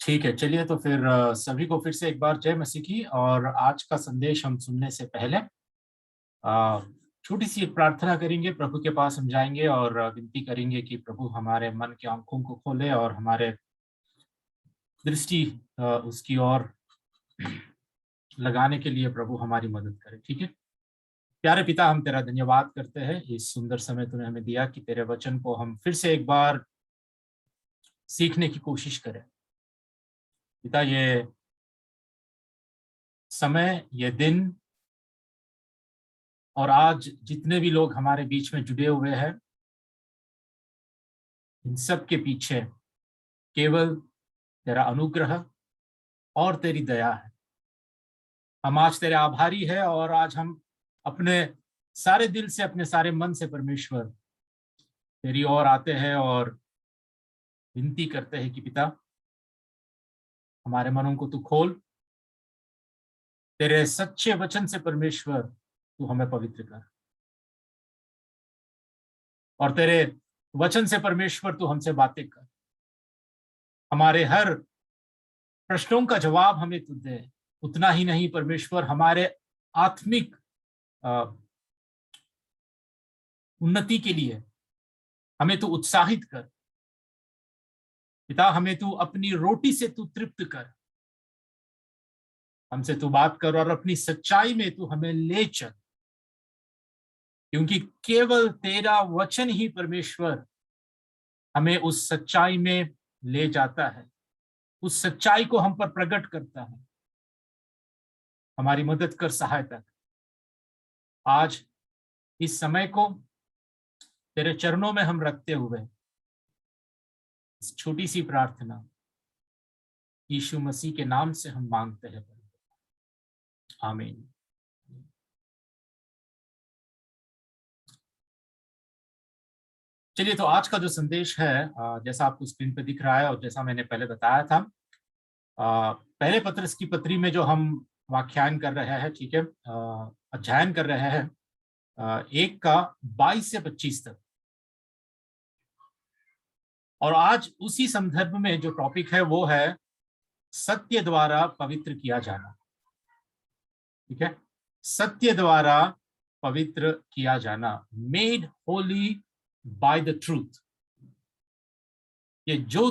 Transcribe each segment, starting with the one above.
ठीक है, चलिए तो फिर सभी को फिर से एक बार जय मसीह की। और आज का संदेश हम सुनने से पहले छोटी सी एक प्रार्थना करेंगे, प्रभु के पास हम जाएंगे और विनती करेंगे कि प्रभु हमारे मन की आंखों को खोले और हमारे दृष्टि उसकी ओर लगाने के लिए प्रभु हमारी मदद करे। ठीक है। प्यारे पिता, हम तेरा धन्यवाद करते हैं, इस सुंदर समय तूने हमें दिया कि तेरे वचन को हम फिर से एक बार सीखने की कोशिश करें। पिता, ये समय, ये दिन और आज जितने भी लोग हमारे बीच में जुड़े हुए हैं, इन सब के पीछे केवल तेरा अनुग्रह और तेरी दया है। हम आज तेरे आभारी है और आज हम अपने सारे दिल से, अपने सारे मन से परमेश्वर तेरी ओर आते हैं और विनती करते हैं कि पिता, हमारे मनों को तू खोल। तेरे सच्चे वचन से परमेश्वर तू हमें पवित्र कर, और तेरे वचन से परमेश्वर तू हमसे बातें कर। हमारे हर प्रश्नों का जवाब हमें तू दे। उतना ही नहीं परमेश्वर, हमारे आत्मिक उन्नति के लिए हमें तू उत्साहित कर। पिता, हमें तू अपनी रोटी से तू तृप्त कर, हमसे तू बात कर और अपनी सच्चाई में तू हमें ले चल, क्योंकि केवल तेरा वचन ही परमेश्वर हमें उस सच्चाई में ले जाता है, उस सच्चाई को हम पर प्रकट करता है। हमारी मदद कर, सहायता कर। आज इस समय को तेरे चरणों में हम रखते हुए इस छोटी सी प्रार्थना यीशु मसीह के नाम से हम मांगते हैं, आमीन। चलिए, तो आज का जो संदेश है, जैसा आपको स्क्रीन पे दिख रहा है और जैसा मैंने पहले बताया था, पहले पत्रस की पत्री में जो हम व्याख्यान कर रहे हैं, ठीक है, अध्ययन कर रहे हैं, 1 का 22 से 25 तक। और आज उसी संदर्भ में जो टॉपिक है वो है सत्य द्वारा पवित्र किया जाना। ठीक है, सत्य द्वारा पवित्र किया जाना, made Holi by the truth. ये जो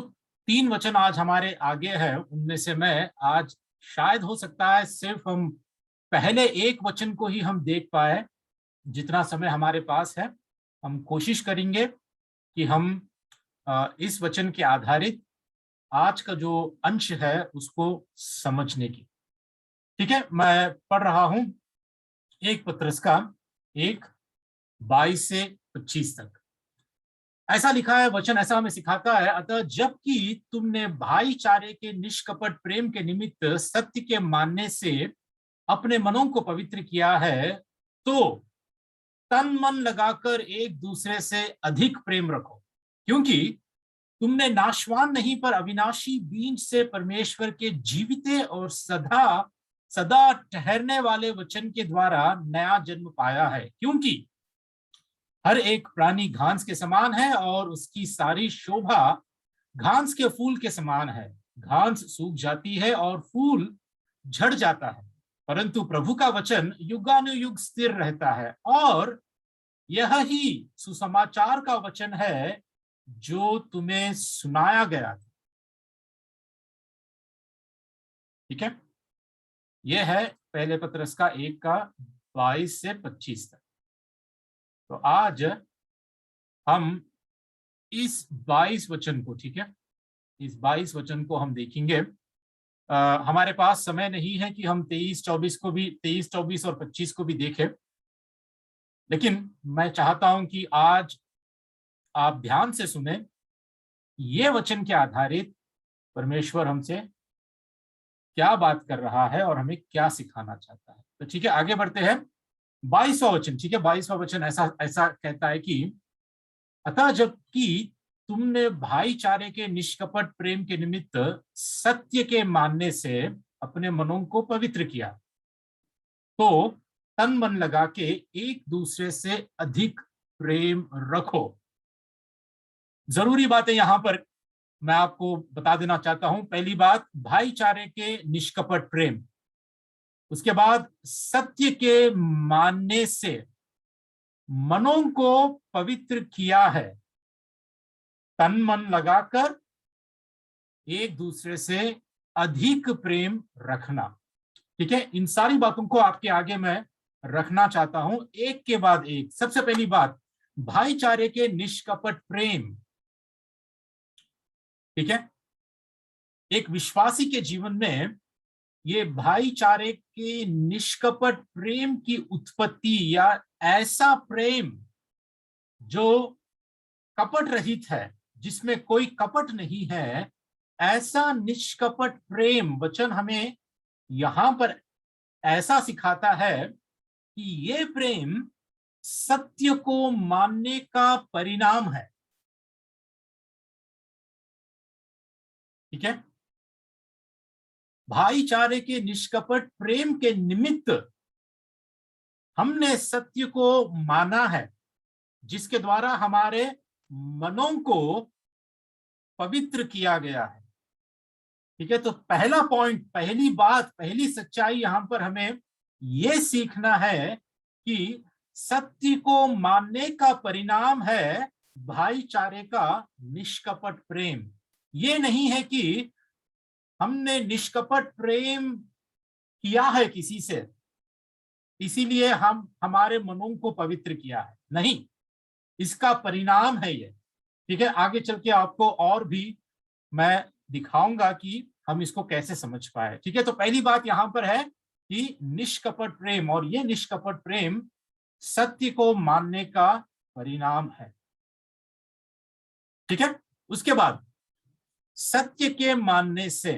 3 वचन आज हमारे आगे है, उनमें से मैं आज शायद हो सकता है सिर्फ हम पहले एक वचन को ही हम देख पाए, जितना समय हमारे पास है। हम कोशिश करेंगे कि हम इस वचन के आधारित आज का जो अंश है उसको समझने की। ठीक है, मैं पढ़ रहा हूं 1 पत्रस का 1, 22 से 25 तक। ऐसा लिखा है वचन, ऐसा हमें सिखाता है, अतः जबकि तुमने भाईचारे के निष्कपट प्रेम के निमित्त सत्य के मानने से अपने मनों को पवित्र किया है, तो तन मन लगाकर एक दूसरे से अधिक प्रेम रखो, क्योंकि तुमने नाशवान नहीं पर अविनाशी बीज से परमेश्वर के जीविते और सदा सदा ठहरने वाले वचन के द्वारा नया जन्म पाया है। क्योंकि हर एक प्राणी घास के समान है और उसकी सारी शोभा घास के फूल के समान है। घास सूख जाती है और फूल झड़ जाता है, परंतु प्रभु का वचन युगानुयुग स्थिर रहता है। और यह ही सुसमाचार का वचन है जो तुम्हें सुनाया गया था। ठीक है, यह है पहले पत्रस का 1 का 22 से 25 तक। तो आज हम इस 22 वचन को, ठीक है, इस 22 वचन को हम देखेंगे। हमारे पास समय नहीं है कि हम 23, 24 और 25 को भी देखें, लेकिन मैं चाहता हूं कि आज आप ध्यान से सुने। ये वचन के आधारित परमेश्वर हमसे क्या बात कर रहा है और हमें क्या सिखाना चाहता है। तो ठीक है, आगे बढ़ते हैं। 22वां वचन, ठीक है, 22वां वचन ऐसा ऐसा कहता है कि अतः जबकि तुमने भाईचारे के निष्कपट प्रेम के निमित्त सत्य के मानने से अपने मनों को पवित्र किया, तो तन मन लगा के एक दूसरे से अधिक प्रेम रखो। जरूरी बातें यहां पर मैं आपको बता देना चाहता हूं। पहली बात, भाईचारे के निष्कपट प्रेम। उसके बाद, सत्य के मानने से मनों को पवित्र किया है, तन मन लगाकर एक दूसरे से अधिक प्रेम रखना। ठीक है, इन सारी बातों को आपके आगे मैं रखना चाहता हूं एक के बाद एक। सबसे पहली बात, भाईचारे के निष्कपट प्रेम। ठीक है, एक विश्वासी के जीवन में ये भाईचारे के निष्कपट प्रेम की उत्पत्ति, या ऐसा प्रेम जो कपट रहित है, जिसमें कोई कपट नहीं है, ऐसा निष्कपट प्रेम, वचन हमें यहां पर ऐसा सिखाता है कि ये प्रेम सत्य को मानने का परिणाम है। ठीक है, भाईचारे के निष्कपट प्रेम के निमित्त हमने सत्य को माना है, जिसके द्वारा हमारे मनों को पवित्र किया गया है। ठीक है, तो पहला पॉइंट, पहली बात, पहली सच्चाई यहां पर हमें यह सीखना है कि सत्य को मानने का परिणाम है भाईचारे का निष्कपट प्रेम। ये नहीं है कि हमने निष्कपट प्रेम किया है किसी से, इसीलिए हम हमारे मनों को पवित्र किया है, नहीं, इसका परिणाम है ये। ठीक है, आगे चल के आपको और भी मैं दिखाऊंगा कि हम इसको कैसे समझ पाए। ठीक है, तो पहली बात यहां पर है कि निष्कपट प्रेम, और ये निष्कपट प्रेम सत्य को मानने का परिणाम है। ठीक है, उसके बाद सत्य के मानने से,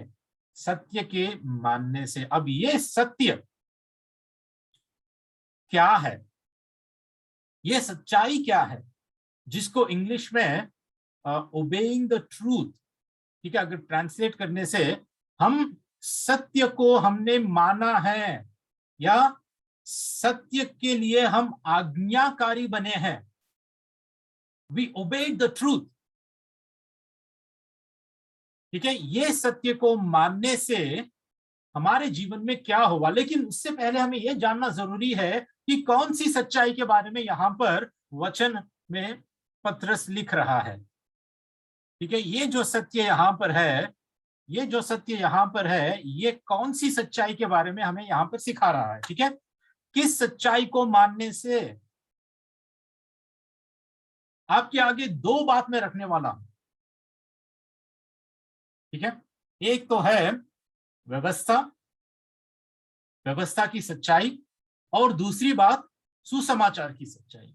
सत्य के मानने से, अब ये सत्य क्या है, ये सच्चाई क्या है, जिसको इंग्लिश में ओबेइंग द ट्रूथ, ठीक है, अगर ट्रांसलेट करने से, हम सत्य को हमने माना है, या सत्य के लिए हम आज्ञाकारी बने हैं। We obeyed the truth. ठीक है, ये सत्य को मानने से हमारे जीवन में क्या होगा। लेकिन उससे पहले हमें यह जानना जरूरी है कि कौन सी सच्चाई के बारे में यहां पर वचन में पत्रस लिख रहा है। ठीक है, ये जो सत्य यहां पर है, ये जो सत्य यहां पर है, ये कौन सी सच्चाई के बारे में हमें यहां पर सिखा रहा है। ठीक है, किस सच्चाई को मानने से, आपके आगे दो बात मैं रखने वाला हूं। ठीक है, एक तो है व्यवस्था, व्यवस्था की सच्चाई, और दूसरी बात सुसमाचार की सच्चाई।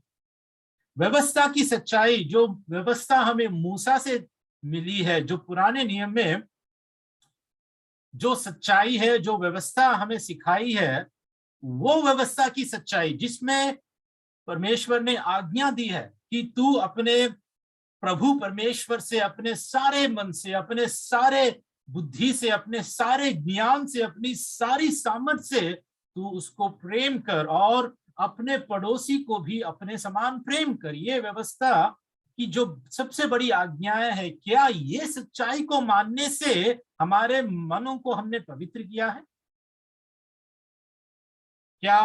व्यवस्था की सच्चाई, जो व्यवस्था हमें मूसा से मिली है, जो पुराने नियम में जो सच्चाई है, जो व्यवस्था हमें सिखाई है, वो व्यवस्था की सच्चाई जिसमें परमेश्वर ने आज्ञा दी है कि तू अपने प्रभु परमेश्वर से अपने सारे मन से, अपने सारे बुद्धि से, अपने सारे ज्ञान से, अपनी सारी सामर्थ्य से तू उसको प्रेम कर, और अपने पड़ोसी को भी अपने समान प्रेम कर। ये व्यवस्था की जो सबसे बड़ी आज्ञाएं है, क्या ये सच्चाई को मानने से हमारे मनों को हमने पवित्र किया है? क्या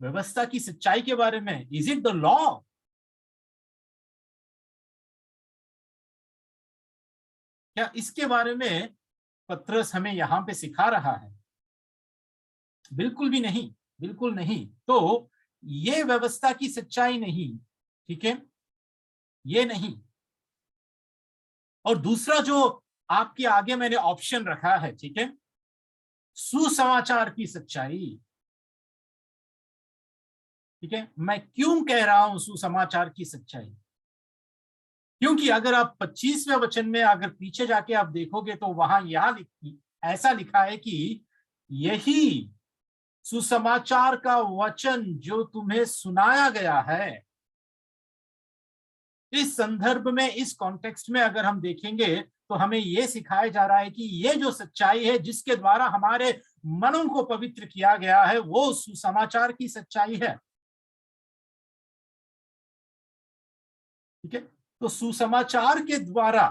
व्यवस्था की सच्चाई के बारे में, इज इट द लॉ? क्या इसके बारे में पत्रस हमें यहां पे सिखा रहा है? बिल्कुल भी नहीं, बिल्कुल नहीं। तो ये व्यवस्था की सच्चाई नहीं। ठीक है, ये नहीं। और दूसरा जो आपके आगे मैंने ऑप्शन रखा है, ठीक है, सुसमाचार की सच्चाई। ठीक है, मैं क्यों कह रहा हूं सुसमाचार की सच्चाई? क्योंकि अगर आप 25वें वचन में अगर पीछे जाके आप देखोगे तो वहां ऐसा लिखा है कि यही सुसमाचार का वचन जो तुम्हें सुनाया गया है। इस संदर्भ में, इस कॉन्टेक्स्ट में अगर हम देखेंगे तो हमें यह सिखाया जा रहा है कि यह जो सच्चाई है जिसके द्वारा हमारे मनों को पवित्र किया गया है, वो सुसमाचार की सच्चाई है। ठीक है, तो सुसमाचार के द्वारा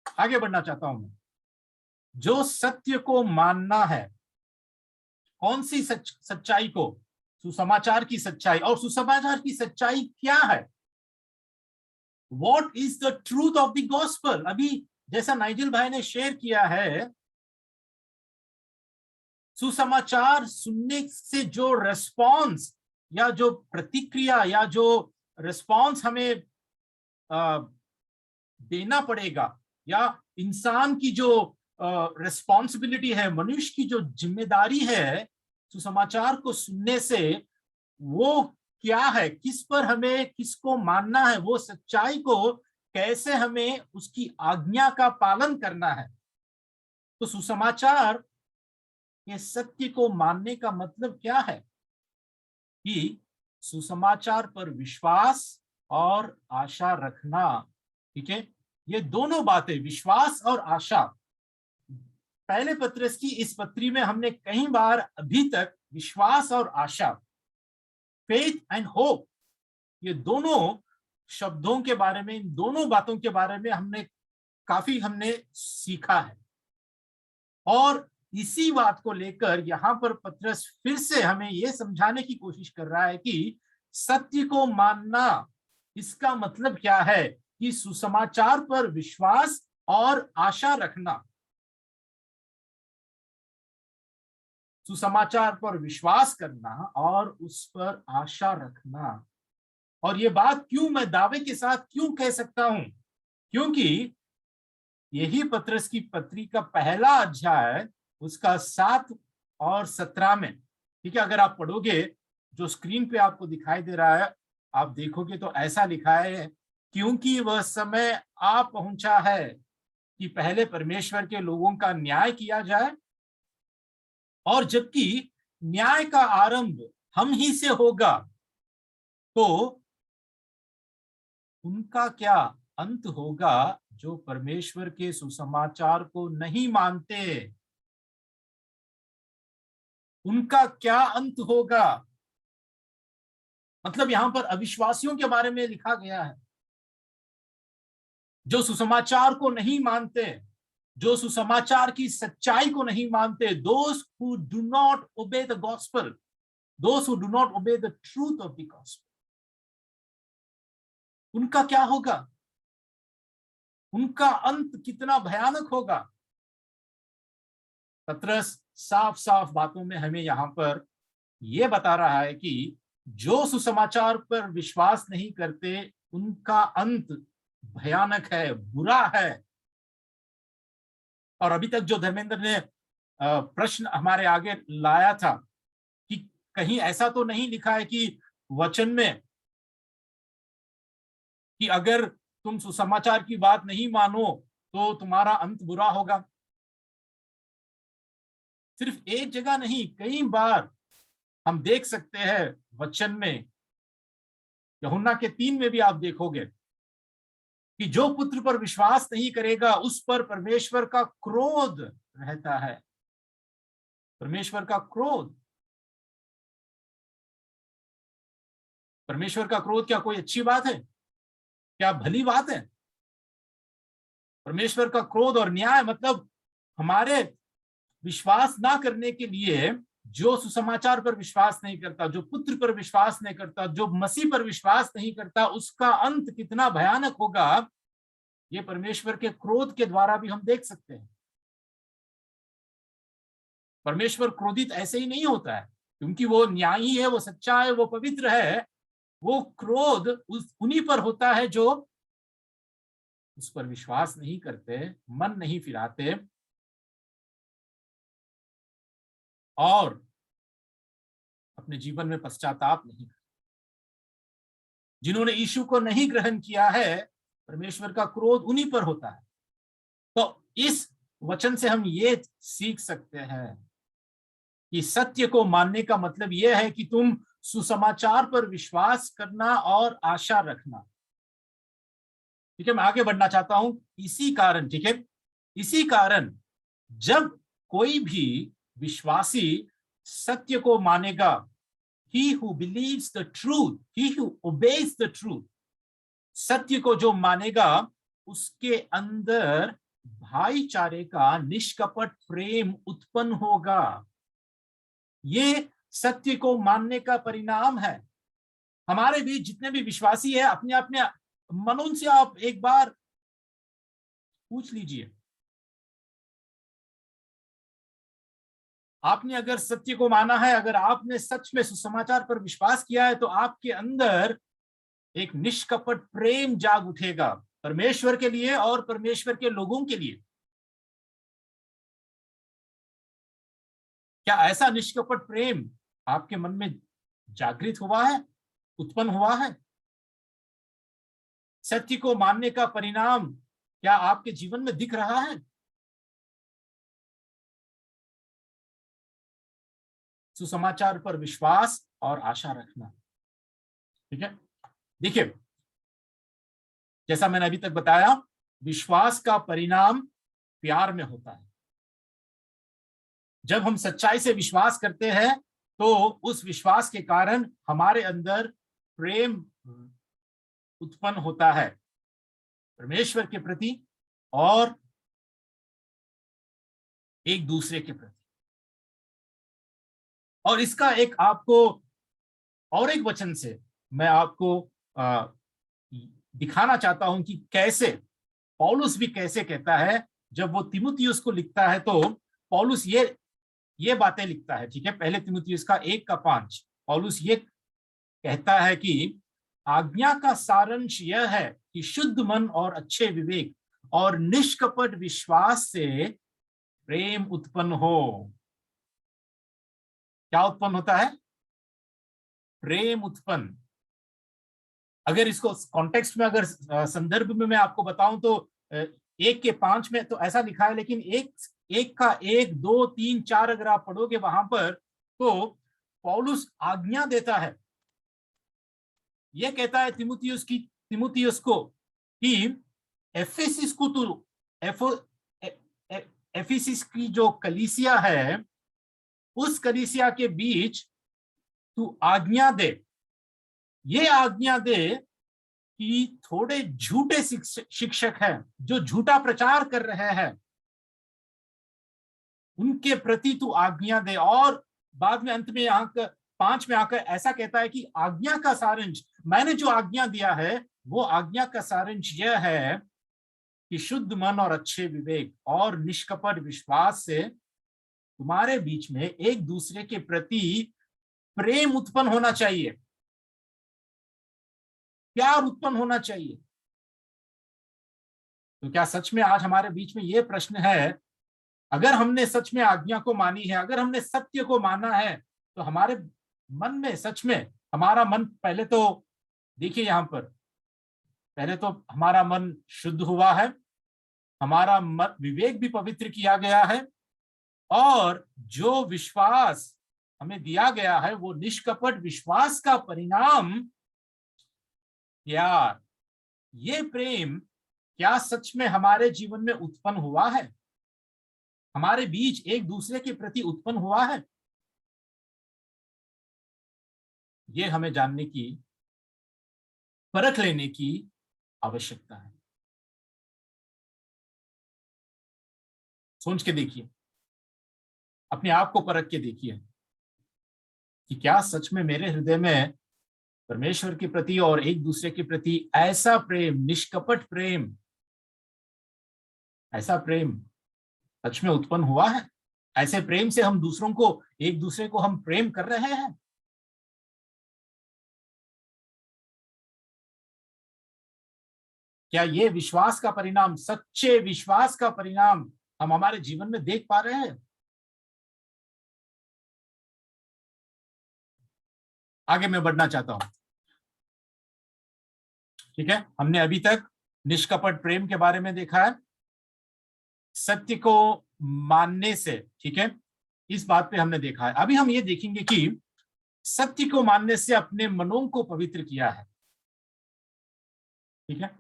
आगे बढ़ना चाहता हूं मैं। जो सत्य को मानना है, कौन सी सच्चाई को? सुसमाचार की सच्चाई। और सुसमाचार की सच्चाई क्या है? What is the truth of the gospel? अभी जैसा नाइजल भाई ने शेयर किया है, सुसमाचार सुनने से जो रेस्पॉन्स या जो प्रतिक्रिया या जो रेस्पॉन्स हमें देना पड़ेगा, या इंसान की जो रेस्पॉन्सिबिलिटी है, मनुष्य की जो जिम्मेदारी है सुसमाचार को सुनने से, वो क्या है? किस पर हमें किसको मानना है? वो सच्चाई को कैसे हमें उसकी आज्ञा का पालन करना है? तो सुसमाचार के सत्य को मानने का मतलब क्या है? कि सुसमाचार पर विश्वास और आशा रखना। ठीक है, ये दोनों बातें, विश्वास और आशा, पहले पत्रस की इस पत्री में हमने कई बार अभी तक विश्वास और आशा, फेथ एंड होप, ये दोनों शब्दों के बारे में, इन दोनों बातों के बारे में हमने सीखा है। और इसी बात को लेकर यहाँ पर पत्रस फिर से हमें यह समझाने की कोशिश कर रहा है कि सत्य को मानना, इसका मतलब क्या है? कि सुसमाचार पर विश्वास और आशा रखना। सुसमाचार पर विश्वास करना और उस पर आशा रखना। और ये बात क्यों मैं दावे के साथ क्यों कह सकता हूं? क्योंकि यही पत्रस की पत्री का पहला अध्याय, उसका 7 और 17 में, ठीक है, अगर आप पढ़ोगे, जो स्क्रीन पे आपको दिखाई दे रहा है, आप देखोगे तो ऐसा लिखा है, क्योंकि वह समय आ पहुंचा है कि पहले परमेश्वर के लोगों का न्याय किया जाए, और जबकि न्याय का आरंभ हम ही से होगा, तो उनका क्या अंत होगा जो परमेश्वर के सुसमाचार को नहीं मानते? उनका क्या अंत होगा? मतलब यहां पर अविश्वासियों के बारे में लिखा गया है, जो सुसमाचार को नहीं मानते, जो सुसमाचार की सच्चाई को नहीं मानते, those who do not obey the gospel, those who do not obey the truth of the gospel, उनका क्या होगा? उनका अंत कितना भयानक होगा? पत्रस साफ साफ बातों में हमें यहां पर यह बता रहा है कि जो सुसमाचार पर विश्वास नहीं करते, उनका अंत भयानक है, बुरा है। और अभी तक जो धर्मेंद्र ने प्रश्न हमारे आगे लाया था कि कहीं ऐसा तो नहीं लिखा है कि वचन में कि अगर तुम सुसमाचार की बात नहीं मानो तो तुम्हारा अंत बुरा होगा। सिर्फ एक जगह नहीं, कई बार हम देख सकते हैं वचन में, यूहन्ना के 3 में भी आप देखोगे कि जो पुत्र पर विश्वास नहीं करेगा उस पर परमेश्वर का क्रोध रहता है। परमेश्वर का क्रोध, परमेश्वर का क्रोध क्या कोई अच्छी बात है? क्या भली बात है? परमेश्वर का क्रोध और न्याय मतलब हमारे विश्वास ना करने के लिए, जो सुसमाचार पर विश्वास नहीं करता, जो पुत्र पर विश्वास नहीं करता, जो मसीह पर विश्वास नहीं करता, उसका अंत कितना भयानक होगा, ये परमेश्वर के क्रोध के द्वारा भी हम देख सकते हैं। परमेश्वर क्रोधित ऐसे ही नहीं होता है, क्योंकि वो न्यायी है, वो सच्चा है, वो पवित्र है। वो क्रोध उन्हीं पर होता है जो उस पर विश्वास नहीं करते, मन नहीं फिराते और अपने जीवन में पश्चाताप नहीं करते। जिन्होंने यीशु को नहीं ग्रहण किया है, परमेश्वर का क्रोध उन्हीं पर होता है। तो इस वचन से हम ये सीख सकते हैं कि सत्य को मानने का मतलब यह है कि तुम सुसमाचार पर विश्वास करना और आशा रखना। ठीक है, मैं आगे बढ़ना चाहता हूं। इसी कारण, ठीक है, इसी कारण जब कोई भी विश्वासी सत्य को मानेगा, he who believes the truth, he who obeys the truth, सत्य को जो मानेगा, उसके अंदर भाईचारे का निष्कपट प्रेम उत्पन्न होगा। ये सत्य को मानने का परिणाम है। हमारे बीच जितने भी विश्वासी है, अपने अपने मनों से आप एक बार पूछ लीजिए, आपने अगर सत्य को माना है, अगर आपने सच में सुसमाचार पर विश्वास किया है, तो आपके अंदर एक निष्कपट प्रेम जाग उठेगा परमेश्वर के लिए और परमेश्वर के लोगों के लिए। क्या ऐसा निष्कपट प्रेम आपके मन में जागृत हुआ है, उत्पन्न हुआ है? सत्य को मानने का परिणाम क्या आपके जीवन में दिख रहा है? सुसमाचार पर विश्वास और आशा रखना। ठीक है, देखिए, जैसा मैंने अभी तक बताया, विश्वास का परिणाम प्यार में होता है। जब हम सच्चाई से विश्वास करते हैं तो उस विश्वास के कारण हमारे अंदर प्रेम उत्पन्न होता है परमेश्वर के प्रति और एक दूसरे के प्रति। और इसका एक आपको और एक वचन से मैं आपको दिखाना चाहता हूं कि कैसे पौलुस भी कैसे कहता है। जब वो तीमुथियुस को लिखता है तो पौलुस ये बातें लिखता है। ठीक है, पहले तीमुथियुस का 1:5 पौलुस ये कहता है कि आज्ञा का सारांश यह है कि शुद्ध मन और अच्छे विवेक और निष्कपट विश्वास से प्रेम उत्पन्न हो। क्या उत्पन्न होता है? प्रेम उत्पन्न। अगर इसको कॉन्टेक्स्ट में, अगर संदर्भ में मैं आपको बताऊं तो 1:5 में तो ऐसा लिखा है, लेकिन 1 2 3 4 अगर आप पढ़ोगे वहां पर, तो पौलुस आज्ञा देता है। यह कहता है तीमुथियुस को कि एफेसिस को तो एफेसिस की जो कलीसिया है, उस कलीसिया के बीच तू आज्ञा दे। ये आज्ञा दे कि थोड़े झूठे शिक्षक हैं जो झूठा प्रचार कर रहे हैं, उनके प्रति तू आज्ञा दे। और बाद में अंत में यहाँ 5 में आकर ऐसा कहता है कि आज्ञा का सारांश, मैंने जो आज्ञा दिया है वो आज्ञा का सारांश यह है कि शुद्ध मन और अच्छे विवेक और निष्कपट विश्वास से तुम्हारे बीच में एक दूसरे के प्रति प्रेम उत्पन्न होना चाहिए, प्यार उत्पन्न होना चाहिए। तो क्या सच में आज हमारे बीच में यह प्रश्न है, अगर हमने सच में आज्ञा को मानी है, अगर हमने सत्य को माना है, तो हमारे मन में सच में, हमारा मन पहले तो देखिए यहां पर, पहले तो हमारा मन शुद्ध हुआ है, हमारा विवेक भी पवित्र किया गया है, और जो विश्वास हमें दिया गया है वो निष्कपट विश्वास का परिणाम प्यार। ये प्रेम क्या सच में हमारे जीवन में उत्पन्न हुआ है? हमारे बीच एक दूसरे के प्रति उत्पन्न हुआ है? ये हमें जानने की, परख लेने की आवश्यकता है। सोच के देखिए, अपने आप को परख के देखिए कि क्या सच में मेरे हृदय में परमेश्वर के प्रति और एक दूसरे के प्रति ऐसा प्रेम, निष्कपट प्रेम, ऐसा प्रेम सच में उत्पन्न हुआ है? ऐसे प्रेम से हम दूसरों को, एक दूसरे को हम प्रेम कर रहे हैं? क्या ये विश्वास का परिणाम, सच्चे विश्वास का परिणाम हम हमारे जीवन में देख पा रहे हैं? आगे मैं बढ़ना चाहता हूं। ठीक है, हमने अभी तक निष्कपट प्रेम के बारे में देखा है, सत्य को मानने से, ठीक है, इस बात पे हमने देखा है। अभी हम ये देखेंगे कि सत्य को मानने से अपने मनों को पवित्र किया है। ठीक है,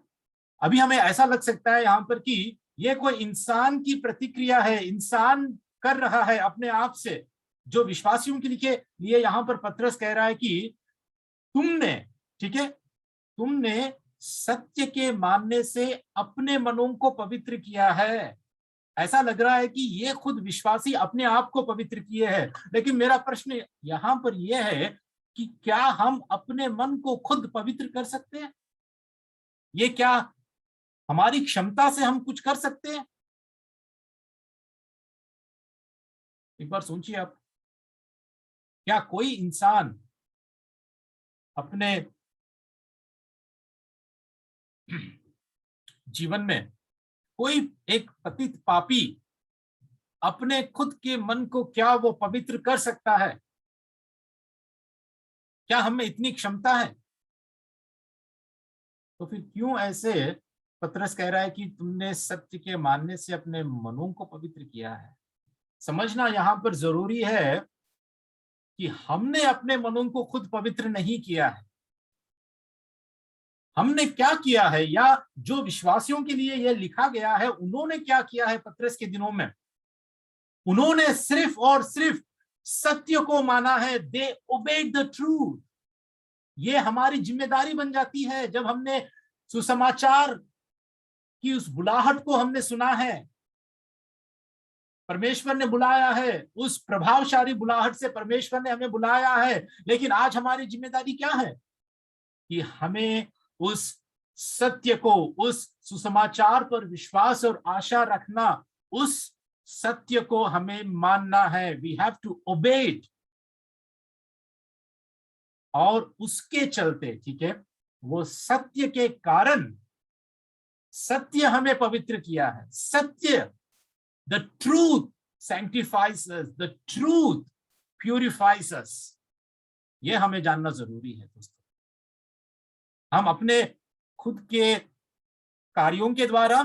अभी हमें ऐसा लग सकता है यहां पर कि ये कोई इंसान की प्रतिक्रिया है, इंसान कर रहा है अपने आप से। जो विश्वासियों के लिए यहां पर पतरस कह रहा है कि तुमने, ठीक है, तुमने सत्य के मानने से अपने मनों को पवित्र किया है। ऐसा लग रहा है कि ये खुद विश्वासी अपने आप को पवित्र किए हैं, लेकिन मेरा प्रश्न यहां पर यह है कि क्या हम अपने मन को खुद पवित्र कर सकते हैं? ये क्या हमारी क्षमता से हम कुछ कर सकते हैं? एक बार सोचिए आप, क्या कोई इंसान अपने जीवन में, कोई एक पतित पापी अपने खुद के मन को क्या वो पवित्र कर सकता है? क्या हमें इतनी क्षमता है? तो फिर क्यों ऐसे पतरस कह रहा है कि तुमने सत्य के मानने से अपने मनों को पवित्र किया है? समझना यहां पर जरूरी है कि हमने अपने मनों को खुद पवित्र नहीं किया है। हमने क्या किया है, या जो विश्वासियों के लिए यह लिखा गया है उन्होंने क्या किया है पतरस के दिनों में? उन्होंने सिर्फ और सिर्फ सत्य को माना है। दे ओबेड द ट्रूथ। ये हमारी जिम्मेदारी बन जाती है जब हमने सुसमाचार की उस बुलाहट को हमने सुना है। परमेश्वर ने बुलाया है, उस प्रभावशाली बुलाहट से परमेश्वर ने हमें बुलाया है, लेकिन आज हमारी जिम्मेदारी क्या है कि हमें उस सत्य को, उस सुसमाचार पर विश्वास और आशा रखना, उस सत्य को हमें मानना है। We have to obey it. और उसके चलते, ठीक है, वो सत्य के कारण, सत्य हमें पवित्र किया है। सत्य, the truth sanctifies us, the truth purifies us। ये हमें जानना जरूरी है दोस्तों। हम अपने खुद के कार्यों के द्वारा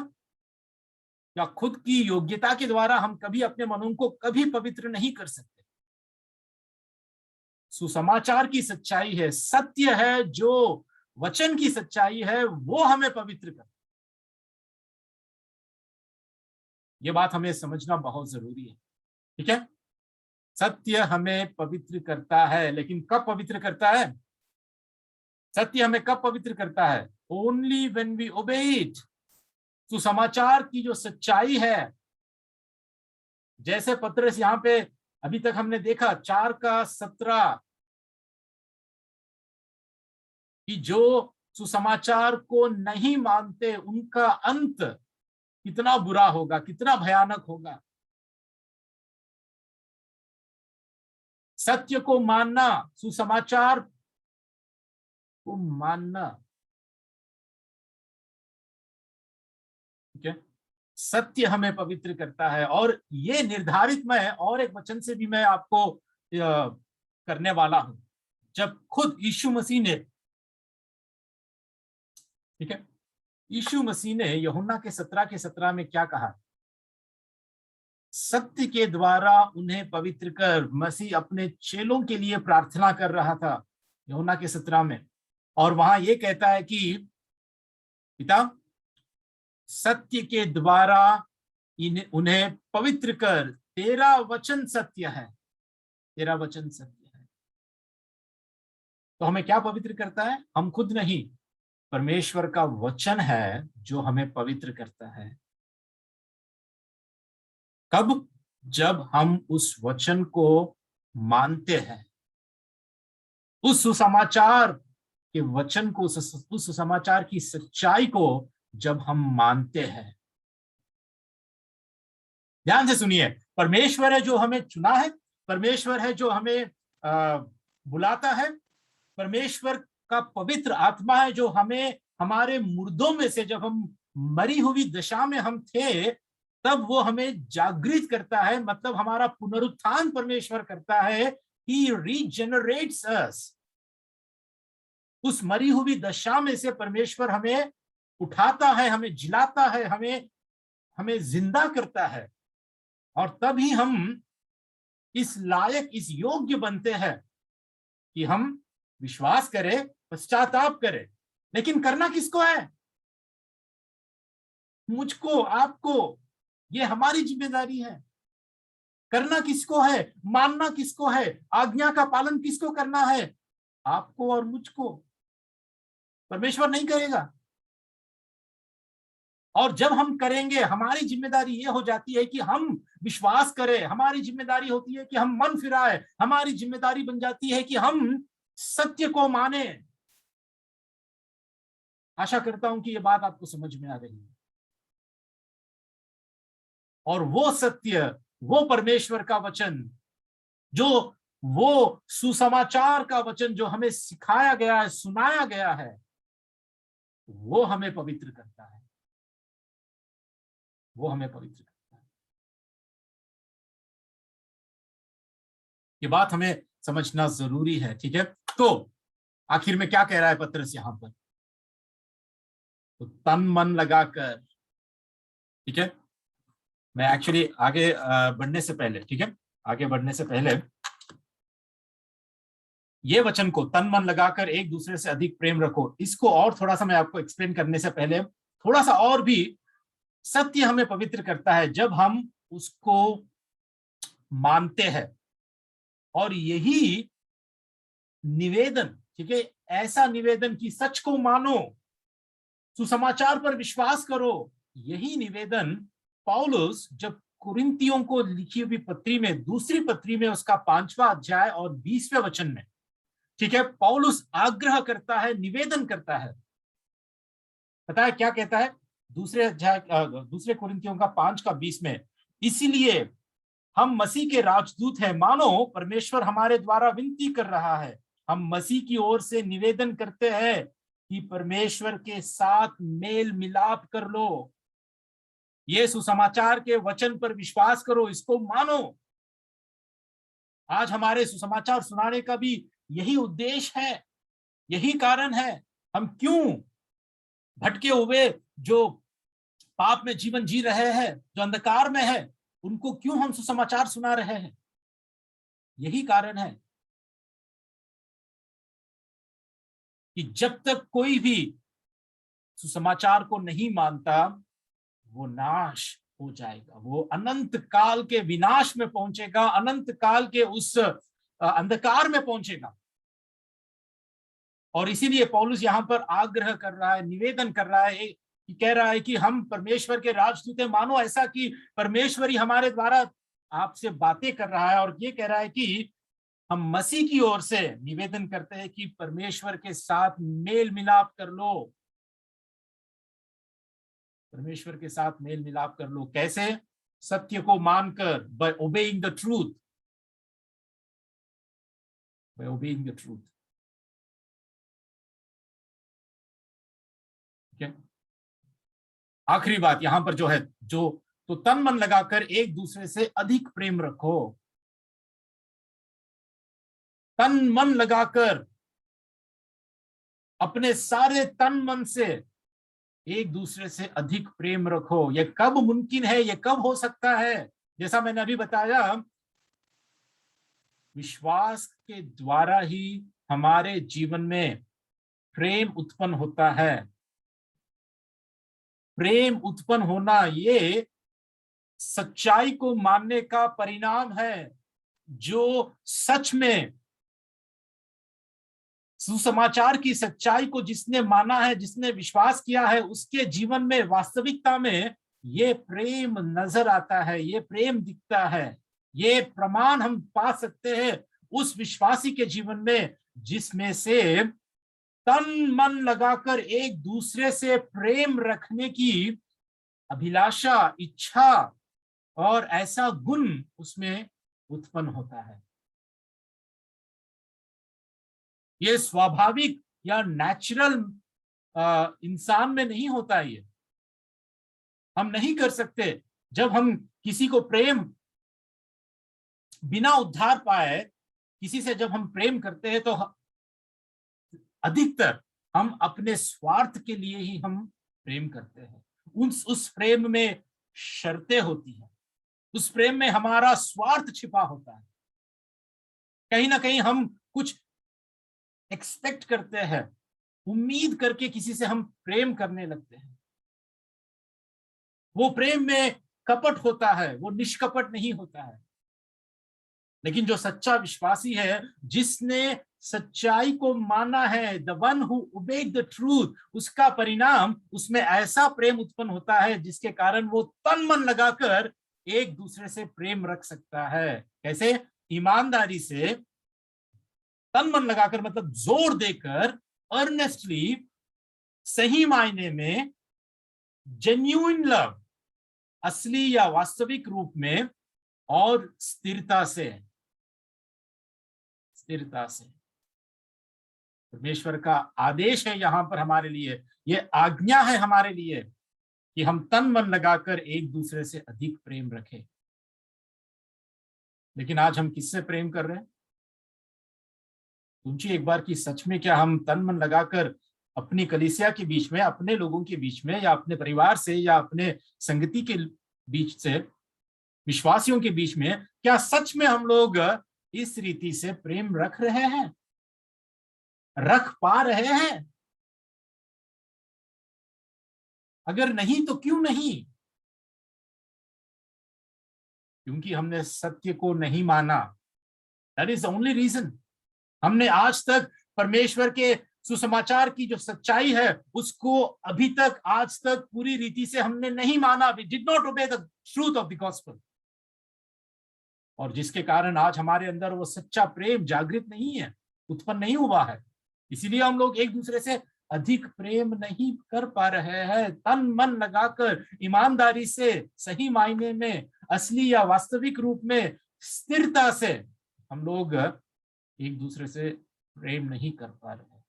या खुद की योग्यता के द्वारा हम कभी अपने मनों को कभी पवित्र नहीं कर सकते। सुसमाचार की सच्चाई है, सत्य है, जो वचन की सच्चाई है, वो हमें पवित्र कर। ये बात हमें समझना बहुत जरूरी है, ठीक है। सत्य हमें पवित्र करता है, लेकिन कब पवित्र करता है? सत्य हमें कब पवित्र करता है? Only when we obey it. सुसमाचार की जो सच्चाई है, जैसे पतरस यहां पे अभी तक हमने देखा 4:17 कि जो सुसमाचार को नहीं मानते उनका अंत कितना बुरा होगा, कितना भयानक होगा। सत्य को मानना, सुसमाचार को मानना, ठीक है, सत्य हमें पवित्र करता है। और ये निर्धारित मैं और एक वचन से भी मैं आपको करने वाला हूं। जब खुद यीशु मसीह ने, ठीक है, यीशु मसीह ने यूहन्ना के 17 में क्या कहा? सत्य के द्वारा उन्हें पवित्र कर। मसीह अपने चेलों के लिए प्रार्थना कर रहा था यूहन्ना के 17 में, और वहां ये कहता है कि पिता, सत्य के द्वारा उन्हें पवित्र कर, तेरा वचन सत्य है, तेरा वचन सत्य है। तो हमें क्या पवित्र करता है? हम खुद नहीं, परमेश्वर का वचन है जो हमें पवित्र करता है। कब? जब हम उस वचन को मानते हैं, उस सुसमाचार के वचन को, उस सुसमाचार की सच्चाई को जब हम मानते हैं। ध्यान से सुनिए, परमेश्वर है जो हमें चुना है, परमेश्वर है जो हमें बुलाता है, परमेश्वर का पवित्र आत्मा है जो हमें हमारे मुर्दों में से, जब हम मरी हुई दशा में हम थे, तब वो हमें जागृत करता है, मतलब हमारा पुनरुत्थान परमेश्वर करता है। He regenerates us। उस मरी हुई दशा में से परमेश्वर हमें उठाता है, हमें जिलाता है, हमें जिंदा करता है, और तभी हम इस लायक, इस योग्य बनते हैं कि हम विश्वास करें, पश्चाताप करें। लेकिन करना किसको है? मुझको, आपको। ये हमारी जिम्मेदारी है। करना किसको है? मानना किसको है? आज्ञा का पालन किसको करना है? आपको और मुझको। परमेश्वर नहीं करेगा। और जब हम करेंगे, हमारी जिम्मेदारी ये हो जाती है कि हम विश्वास करें, हमारी जिम्मेदारी होती है कि हम मन फिराए, हमारी जिम्मेदारी बन जाती है कि हम सत्य को माने। आशा करता हूं कि ये बात आपको समझ में आ रही है। और वो सत्य, वो परमेश्वर का वचन, जो वो सुसमाचार का वचन जो हमें सिखाया गया है, सुनाया गया है, वो हमें पवित्र करता है, वो हमें पवित्र करता है। ये बात हमें समझना जरूरी है, ठीक है। तो आखिर में क्या कह रहा है पतरस यहां पर? तो तन मन लगाकर, ठीक है। मैं एक्चुअली आगे बढ़ने से पहले, ठीक है, आगे बढ़ने से पहले ये वचन को, तन मन लगाकर एक दूसरे से अधिक प्रेम रखो, इसको और थोड़ा सा मैं आपको एक्सप्लेन करने से पहले थोड़ा सा और भी, सत्य हमें पवित्र करता है जब हम उसको मानते हैं। और यही निवेदन, ठीक है, ऐसा निवेदन कि सच को मानो, सुसमाचार पर विश्वास करो, यही निवेदन पौलुस जब कुरिन्थियों को लिखी हुई पत्री में, दूसरी पत्री में, उसका 5वां अध्याय और 20वें वचन में, ठीक है, पौलुस आग्रह करता है, निवेदन करता है। पता है क्या कहता है? दूसरे कुरिन्थियों का 5:20 में, इसीलिए हम मसीह के राजदूत हैं, मानो परमेश्वर हमारे द्वारा विनती कर रहा है। हम मसीह की ओर से निवेदन करते हैं कि परमेश्वर के साथ मेल मिलाप कर लो, ये सुसमाचार के वचन पर विश्वास करो, इसको मानो। आज हमारे सुसमाचार सुनाने का भी यही उद्देश्य है, यही कारण है। हम क्यों भटके हुए जो पाप में जीवन जी रहे हैं, जो अंधकार में है, उनको क्यों हम सुसमाचार सुना रहे हैं? यही कारण है कि जब तक कोई भी सुसमाचार को नहीं मानता, वो नाश हो जाएगा, वो अनंत काल के विनाश में पहुंचेगा, अनंत काल के उस अंधकार में पहुंचेगा। और इसीलिए पौलुस यहां पर आग्रह कर रहा है, निवेदन कर रहा है, कि कह रहा है कि हम परमेश्वर के राजदूत हैं, मानो ऐसा कि परमेश्वर ही हमारे द्वारा आपसे बातें कर रहा है। और ये कह रहा है कि हम मसीह की ओर से निवेदन करते हैं कि परमेश्वर के साथ मेल मिलाप कर लो, परमेश्वर के साथ मेल मिलाप कर लो। कैसे? सत्य को मानकर, by obeying the truth, by obeying the truth. ठीक है, आखिरी बात यहां पर जो है, जो तो तन मन लगाकर एक दूसरे से अधिक प्रेम रखो। तन मन लगाकर, अपने सारे तन मन से एक दूसरे से अधिक प्रेम रखो। यह कब मुमकिन है, यह कब हो सकता है? जैसा मैंने अभी बताया, विश्वास के द्वारा ही हमारे जीवन में प्रेम उत्पन्न होता है। प्रेम उत्पन्न होना ये सच्चाई को मानने का परिणाम है। जो सच में सुसमाचार की सच्चाई को जिसने माना है, जिसने विश्वास किया है, उसके जीवन में वास्तविकता में ये प्रेम नजर आता है, ये प्रेम दिखता है। ये प्रमाण हम पा सकते हैं उस विश्वासी के जीवन में, जिसमें से तन मन लगाकर एक दूसरे से प्रेम रखने की अभिलाषा, इच्छा और ऐसा गुण उसमें उत्पन्न होता है। ये स्वाभाविक या नेचुरल इंसान में नहीं होता। ये हम नहीं कर सकते। जब हम किसी को प्रेम, बिना उद्धार पाए किसी से जब हम प्रेम करते हैं, तो अधिकतर हम अपने स्वार्थ के लिए ही हम प्रेम करते हैं। उस प्रेम में शर्तें होती हैं, उस प्रेम में हमारा स्वार्थ छिपा होता है। कहीं ना कहीं हम कुछ एक्सपेक्ट करते हैं, उम्मीद करके किसी से हम प्रेम करने लगते हैं। वो प्रेम में कपट होता है, वो निष्कपट नहीं होता है। लेकिन जो सच्चा विश्वासी है, जिसने सच्चाई को माना है, the one who obeyed the truth, उसका परिणाम, उसमें ऐसा प्रेम उत्पन्न होता है जिसके कारण वो तन मन लगाकर एक दूसरे से प्रेम रख सकता है। कैसे? ईमानदारी से, तन मन लगाकर मतलब जोर देकर, अर्नेस्टली, सही मायने में, जेन्युइन लव, असली या वास्तविक रूप में, और स्थिरता से। परमेश्वर का आदेश है यहां पर हमारे लिए, ये आज्ञा है हमारे लिए कि हम तन मन लगाकर एक दूसरे से अधिक प्रेम रखें। लेकिन आज हम किससे प्रेम कर रहे हैं? सोचिए एक बार कि सच में क्या हम तन मन लगाकर अपनी कलीसिया के बीच में, अपने लोगों के बीच में, या अपने परिवार से, या अपने संगति के बीच से, विश्वासियों के बीच में, क्या सच में हम लोग इस रीति से प्रेम रख रहे हैं, रख पा रहे हैं? अगर नहीं तो क्यों नहीं? क्योंकि हमने सत्य को नहीं माना। That is the only reason. हमने आज तक परमेश्वर के सुसमाचार की जो सच्चाई है उसको अभी तक, आज तक पूरी रीति से हमने नहीं माना। We did not obey the truth of the gospel। और जिसके कारण आज हमारे अंदर वो सच्चा प्रेम जागृत नहीं है, उत्पन्न नहीं हुआ है। इसीलिए हम लोग एक दूसरे से अधिक प्रेम नहीं कर पा रहे हैं। तन मन लगाकर, ईमानदारी से, सही मायने में, असली या वास्तविक रूप में, स्थिरता से हम लोग एक दूसरे से प्रेम नहीं कर पा रहे।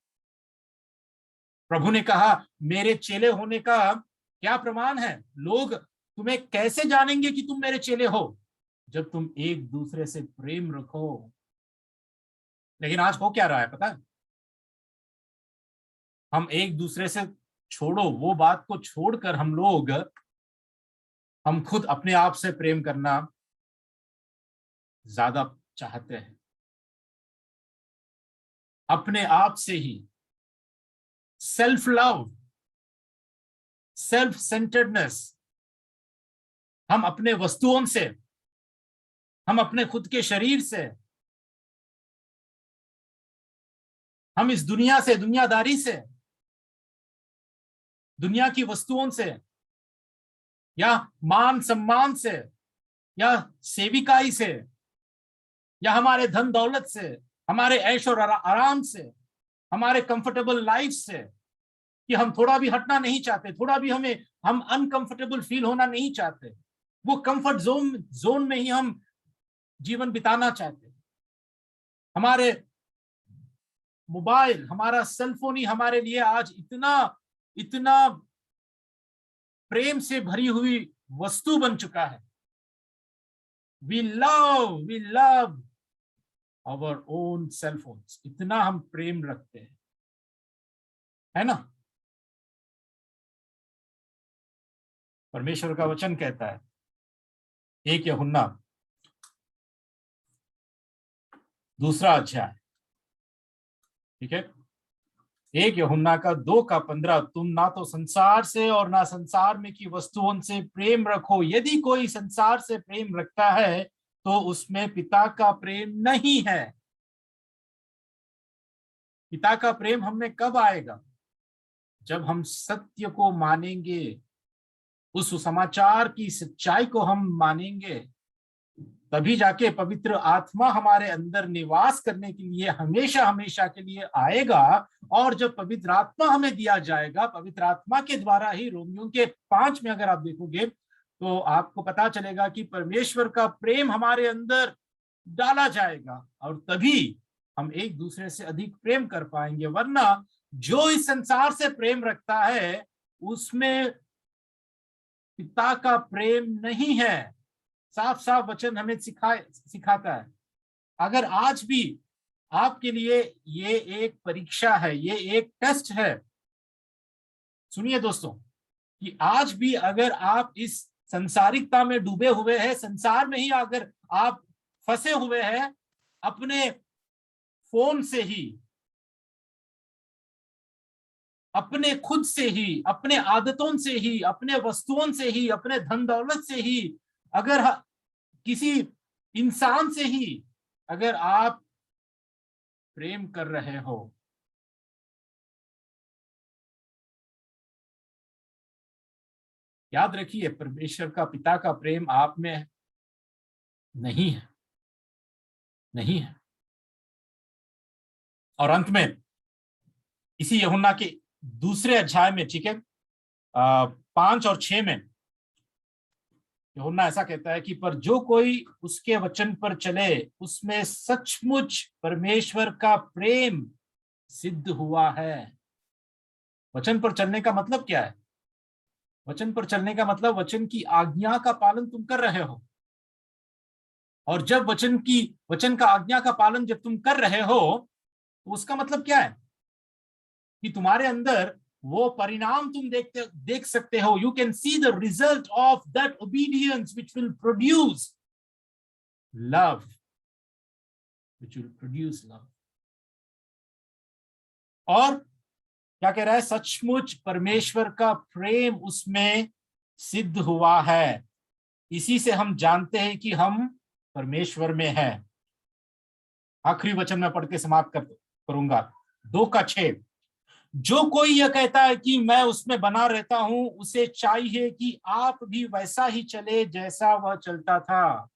प्रभु ने कहा, मेरे चेले होने का क्या प्रमाण है? लोग तुम्हें कैसे जानेंगे कि तुम मेरे चेले हो? जब तुम एक दूसरे से प्रेम रखो। लेकिन आज हो क्या रहा है पता है? हम एक दूसरे से, छोड़ो वो बात को, छोड़कर हम खुद अपने आप से प्रेम करना ज्यादा चाहते हैं। अपने आप से ही सेल्फ लव, सेल्फ सेंटर्डनेस, हम अपने वस्तुओं से, हम अपने खुद के शरीर से, हम इस दुनिया से, दुनियादारी से, दुनिया की वस्तुओं से, या मान सम्मान से, या सेविकाई से, या हमारे धन दौलत से, हमारे ऐश और आराम से, हमारे कंफर्टेबल लाइफ से, कि हम थोड़ा भी हटना नहीं चाहते, थोड़ा भी हम अनकंफर्टेबल फील होना नहीं चाहते। वो कंफर्ट जोन में ही हम जीवन बिताना चाहते। हमारे मोबाइल, हमारा सेलफोन ही हमारे लिए आज इतना प्रेम से भरी हुई वस्तु बन चुका है। We love our own cell phones। इतना हम प्रेम रखते हैं, है ना? परमेश्वर का वचन कहता है, 1 यूहन्ना 2 अध्याय, ठीक है, 1 यूहन्ना का 2:15, तुम ना तो संसार से और ना संसार में की वस्तुओं से प्रेम रखो। यदि कोई संसार से प्रेम रखता है तो उसमें पिता का प्रेम नहीं है। पिता का प्रेम हमें कब आएगा? जब हम सत्य को मानेंगे, उस समाचार की सच्चाई को हम मानेंगे, तभी जाके पवित्र आत्मा हमारे अंदर निवास करने के लिए हमेशा हमेशा के लिए आएगा। और जब पवित्र आत्मा हमें दिया जाएगा, पवित्र आत्मा के द्वारा ही, रोमियों के 5 में अगर आप देखोगे तो आपको पता चलेगा कि परमेश्वर का प्रेम हमारे अंदर डाला जाएगा, और तभी हम एक दूसरे से अधिक प्रेम कर पाएंगे। वरना जो इस संसार से प्रेम रखता है उसमें पिता का प्रेम नहीं है। साफ साफ वचन हमें सिखाता है। अगर आज भी आपके लिए ये एक परीक्षा है, ये एक टेस्ट है, सुनिए दोस्तों, कि आज भी अगर आप इस संसारिकता में डूबे हुए हैं, संसार में ही अगर आप फंसे हुए हैं, अपने फोन से ही, अपने खुद से ही, अपने आदतों से ही, अपने वस्तुओं से ही, अपने धन दौलत से ही, अगर किसी इंसान से ही अगर आप प्रेम कर रहे हो, याद रखिए परमेश्वर का, पिता का प्रेम आप में नहीं है, नहीं है। और अंत में इसी यूहन्ना के दूसरे अध्याय में, ठीक है, 5 और 6 में यूहन्ना ऐसा कहता है कि पर जो कोई उसके वचन पर चले उसमें सचमुच परमेश्वर का प्रेम सिद्ध हुआ है। वचन पर चलने का मतलब क्या है? वचन पर चलने का मतलब वचन की आज्ञा का पालन तुम कर रहे हो। और जब वचन का आज्ञा का पालन जब तुम कर रहे हो तो उसका मतलब क्या है कि तुम्हारे अंदर वो परिणाम तुम देख सकते हो। You can see the result of that obedience which will produce love, which will produce love. और क्या कह रहा है? सचमुच परमेश्वर का प्रेम उसमें सिद्ध हुआ है। इसी से हम जानते हैं कि हम परमेश्वर में हैं। आखिरी वचन में पढ़ के समाप्त करूंगा, 2:6। जो कोई यह कहता है कि मैं उसमें बना रहता हूं, उसे चाहिए कि आप भी वैसा ही चले जैसा वह चलता था।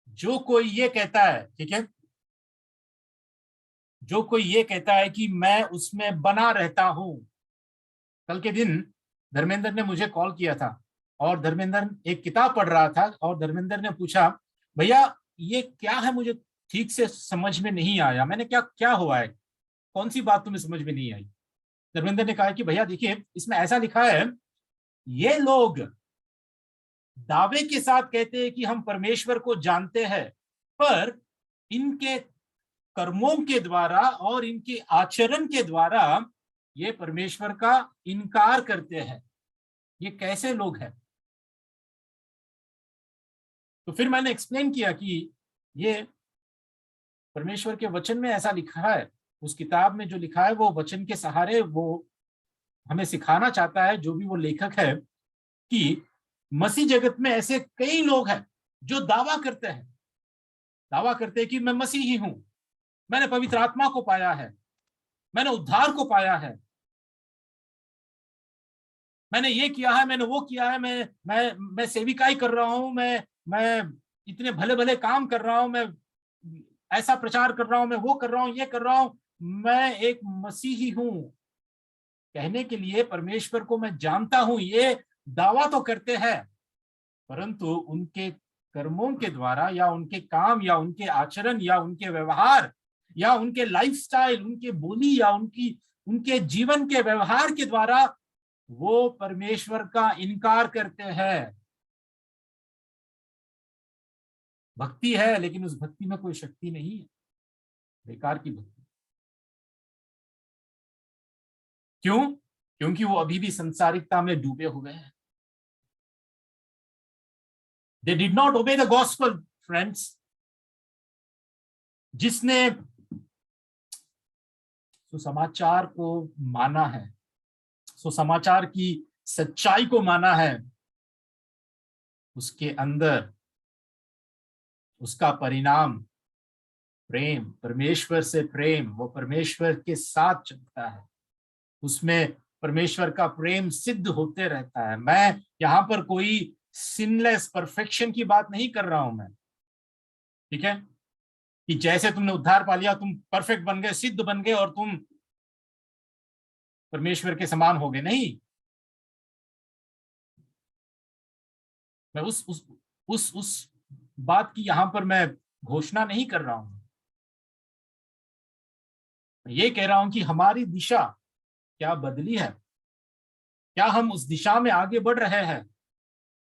जो कोई ये कहता है, ठीक है, जो कोई ये कहता है कि मैं उसमें बना रहता हूं। कल के दिन धर्मेंद्र ने मुझे कॉल किया था और धर्मेंद्र एक किताब पढ़ रहा था और धर्मेंद्र ने पूछा, भैया ये क्या है, मुझे ठीक से समझ में नहीं आया। मैंने क्या क्या हुआ है, कौन सी बात तुम्हें समझ में नहीं आई? धर्मेंद्र ने कहा कि भैया देखिए इसमें ऐसा लिखा है, ये लोग दावे के साथ कहते हैं कि हम परमेश्वर को जानते हैं, पर इनके कर्मों के द्वारा और इनके आचरण के द्वारा ये परमेश्वर का इनकार करते हैं। ये कैसे लोग हैं? तो फिर मैंने एक्सप्लेन किया कि ये परमेश्वर के वचन में ऐसा लिखा है, उस किताब में जो लिखा है वो वचन के सहारे वो हमें सिखाना चाहता है, जो भी वो लेखक है, कि मसीह जगत में ऐसे कई लोग हैं जो दावा करते हैं कि मैं मसीही हूं, मैंने पवित्र आत्मा को पाया है, मैंने उद्धार को पाया है, मैंने ये किया है, मैंने वो किया है, मैं सेविकाई कर रहा हूं, मैं इतने भले भले काम कर रहा हूं, मैं ऐसा प्रचार कर रहा हूं, मैं वो कर रहा हूं, ये कर रहा हूं, मैं एक मसीही हूं। कहने के लिए परमेश्वर को मैं जानता हूं, ये दावा तो करते हैं, परंतु उनके कर्मों के द्वारा या उनके काम या उनके आचरण या उनके व्यवहार या उनके लाइफस्टाइल, उनके बोली या उनके जीवन के व्यवहार के द्वारा वो परमेश्वर का इनकार करते हैं। भक्ति है लेकिन उस भक्ति में कोई शक्ति नहीं है, बेकार की भक्ति। क्यों? क्योंकि वो अभी भी संसारिकता में डूबे हुए हैं। They did not obey the gospel, friends. जिसने सुसमाचार को माना है, सुसमाचार की सच्चाई को माना है, उसके अंदर उसका परिणाम प्रेम, परमेश्वर से प्रेम, वो परमेश्वर के साथ चलता है, उसमें परमेश्वर का प्रेम सिद्ध होते रहता है। मैं यहां पर कोई सिनलेस परफेक्शन की बात नहीं कर रहा हूं मैं, ठीक है, कि जैसे तुमने उद्धार पा लिया तुम परफेक्ट बन गए, सिद्ध बन गए और तुम परमेश्वर के समान हो गए, नहीं। मैं उस बात की यहां पर मैं घोषणा नहीं कर रहा हूं। मैं ये कह रहा हूं कि हमारी दिशा क्या बदली है, क्या हम उस दिशा में आगे बढ़ रहे हैं,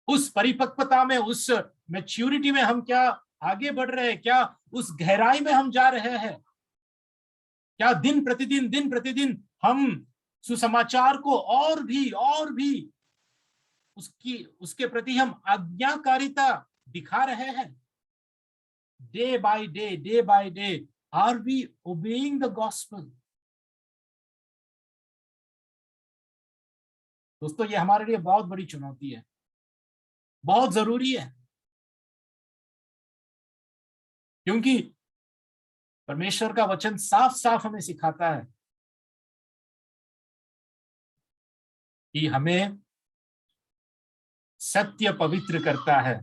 उस परिपक्वता में, उस मैच्योरिटी में हम क्या आगे बढ़ रहे हैं, क्या उस गहराई में हम जा रहे हैं, क्या दिन प्रतिदिन हम सुसमाचार को और भी उसके प्रति हम आज्ञाकारिता दिखा रहे हैं। Day by day are we obeying the gospel? दोस्तों ये हमारे लिए बहुत बड़ी चुनौती है, बहुत जरूरी है। क्योंकि परमेश्वर का वचन साफ साफ हमें सिखाता है कि हमें सत्य पवित्र करता है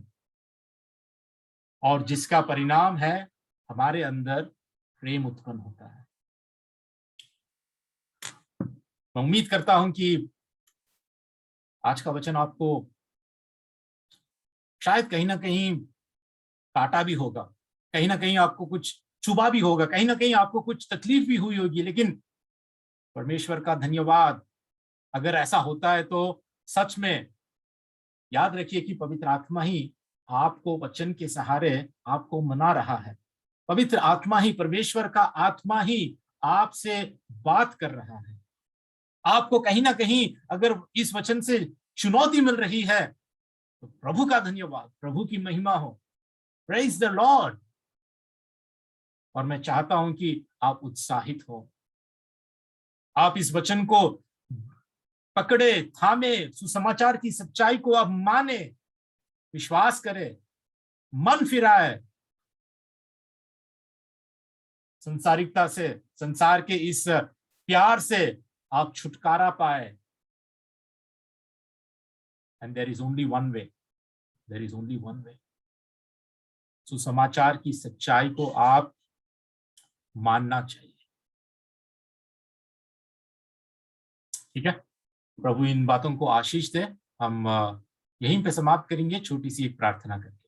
और जिसका परिणाम है हमारे अंदर प्रेम उत्पन्न होता है। मैं उम्मीद करता हूं कि आज का वचन आपको शायद कहीं ना कहीं काटा भी होगा, कहीं ना कहीं आपको कुछ चुभा भी होगा, कहीं ना कहीं आपको कुछ तकलीफ भी हुई होगी, लेकिन परमेश्वर का धन्यवाद, अगर ऐसा होता है तो सच में याद रखिए कि पवित्र आत्मा ही आपको वचन के सहारे आपको मना रहा है। पवित्र आत्मा ही, परमेश्वर का आत्मा ही आपसे बात कर रहा है। आपको कहीं ना कहीं अगर इस वचन से चुनौती मिल रही है तो प्रभु का धन्यवाद, प्रभु की महिमा हो, प्रेज द लॉर्ड। और मैं चाहता हूं कि आप उत्साहित हो, आप इस वचन को पकड़े, थामे, सुसमाचार की सच्चाई को आप माने, विश्वास करें, मन फिराए संसारिकता से, संसार के इस प्यार से आप छुटकारा पाए। And there is only one way, there is only one way. सुसमाचार की सच्चाई को आप मानना चाहिए। ठीक है, प्रभु इन बातों को आशीष दे। हम यहीं पे समाप्त करेंगे छोटी सी एक प्रार्थना करके।